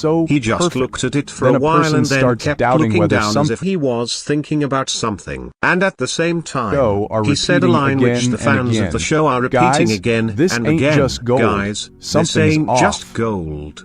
so He just perfect. looked at it for Then a while and then starts kept doubting looking whether down as if he was thinking about something. And at the same time, are he said a line repeating which the again and fans of again. the show are repeating Guys, again this and ain't again. just gold. Guys, Something's this ain't off. just gold.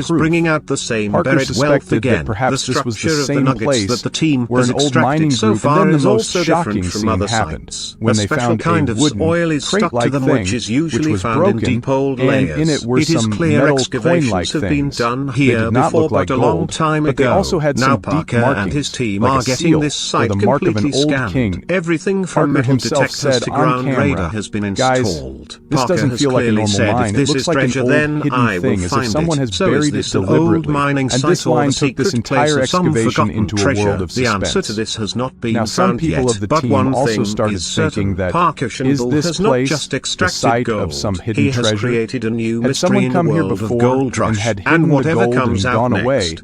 is bringing out the same buried wealth again. The structure of the nuggets that the team has extracted so far is also different from other sites. A special kind of soil is stuck to them, which is usually found in deep old layers. It is clear excavations have been done here before, but a long time ago. Now Parker and his team are getting this site completely scanned. Everything from metal detectors to ground radar has been installed. Parker has clearly said, if this is treasure, then I will find it. So is this an old mining site or the secret place of some forgotten treasure? The answer to this has not been found yet, but one thing is certain. Parker Schnabel has not just extracted gold, he has created a new mystery in the world of gold rush, and whatever comes out next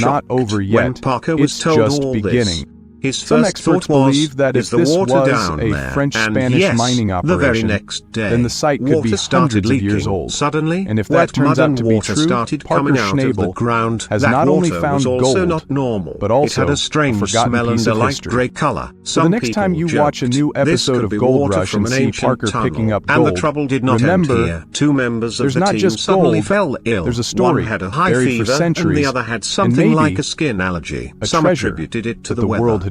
not shocked over when yet, Parker was it's told just all beginning. His Some first experts thought was, believe that is if the this water was down a there? French-Spanish And yes, mining the very operation, next day, then the site could water be started hundreds of leaking. years old. Suddenly, And if that turns mud out and to be water true, started Parker coming out of the Schnabel ground. has That not only water found was also gold, not normal, but also it had a strange a forgotten smell piece and a of light history. grey color. So the next time you watch a new episode of Gold Rush and see Parker picking up and gold, the trouble did not remember, end here. Two members of there's the not team just suddenly gold, fell ill. there's a story One had a high buried for fever, and centuries, the other had and something maybe like a skin allergy. a Some treasure attributed it to that the the world weather.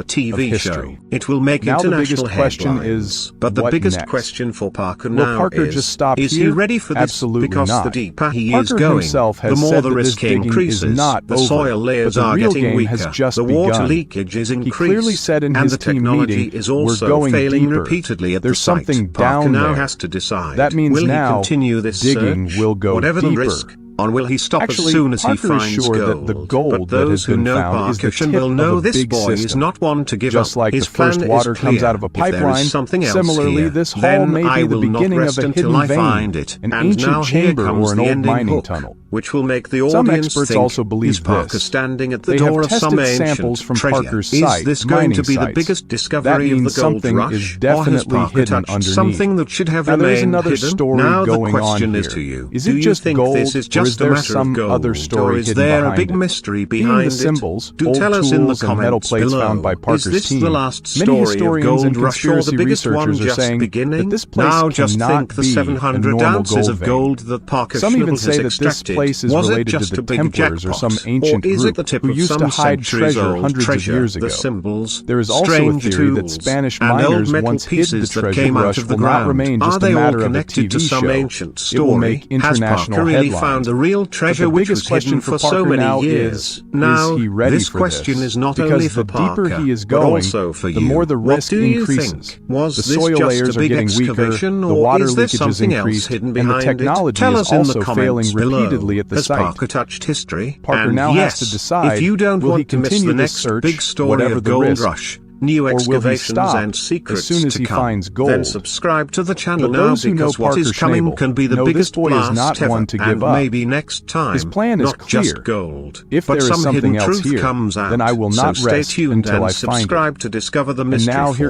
a TV show. history. It will make Now the international biggest question headlines. is, But the what biggest next? question for Parker Will now Parker just stop is he here? ready for this? Absolutely Because not. the deeper he Parker is going, himself has the more said the that this risk digging increases, is not the over, soil layers but the are real getting game weaker, has just the water begun. leakage is He increased, clearly said in and his the team technology meeting, is we're also going failing deeper. repeatedly at There's the site. something Parker down now there. has to decide. That means will now he continue this digging search? will go Whatever deeper. the risk, or will he stop Actually, as soon as Parker he finds is sure gold? that the gold But those that has who been know found is the Parker tip will know of a this big boy is system. not one to give Just up. like His the first plan water is comes clear. out of a If there pipeline, is something else similarly here, this hall then may I be the will not beginning of rest a until hidden I vein, find it. an And ancient now here chamber comes or an the old ending mining hook, tunnel. which will make the Some audience experts think, also believe is Parker this. standing at the They door have of some tested ancient samples from treasure? Parker's Is site, this going mining to be the sites. biggest That discovery of means the gold something rush? is Or has definitely Parker hidden touched underneath. something that should have Now there is remained another hidden? story Now the going on question here. is to you. Is Do it you just think gold, this is or just is a there matter some of gold, other story or is hidden there a behind big it? mystery Being behind the symbols, it? Do old tell us in the tools, and metal comments plates below. found by Is Parker's this team. the last Many story of historians gold and rush or the conspiracy biggest one researchers are just saying beginning? that this place Now just cannot think the be a 700 normal ounces gold of vein. gold that Parker Some even Schnabel say has that this extracted. place is Was it related to just the a big Templars or some jackpot? ancient Or is group it the tip who of used some to hide centuries treasure old hundreds treasure? of years ago. The symbols, There is also a strange theory that tools, Spanish and old miners metal once hid the pieces that treasure came out rush of the will not ground. remain Are just a they all matter of a connected to TV some show. ancient It will story? make Has international Parker really headlines. found the real treasure which was biggest question hidden for for so Parker many now years? Now, he ready this for question this? is not Because only for the deeper Parker, he is but going, also for the you. more the What risk do you increases. think? Was The this soil just layers a are big getting weaker, excavation, the or water is there leakage is something else increased, hidden and the behind technology it? Tell is us in also the failing comments below. repeatedly at the Has site. Parker touched history? Parker And now yes, has to decide, if you don't will he want to miss continue the this next search, big story whatever of the Gold risk, Rush, new or will he excavations stop and secrets as soon as to he come, finds gold? then subscribe to the channel But now, those who know because what Parker is coming Schnabel can be the know this biggest boy is blast not ever, one to give and up. maybe next time. His plan is not clear. just gold, If but there is some something hidden else truth here, comes out. then I will not so stay rest tuned until and I find it. subscribe to discover the And mystery. now here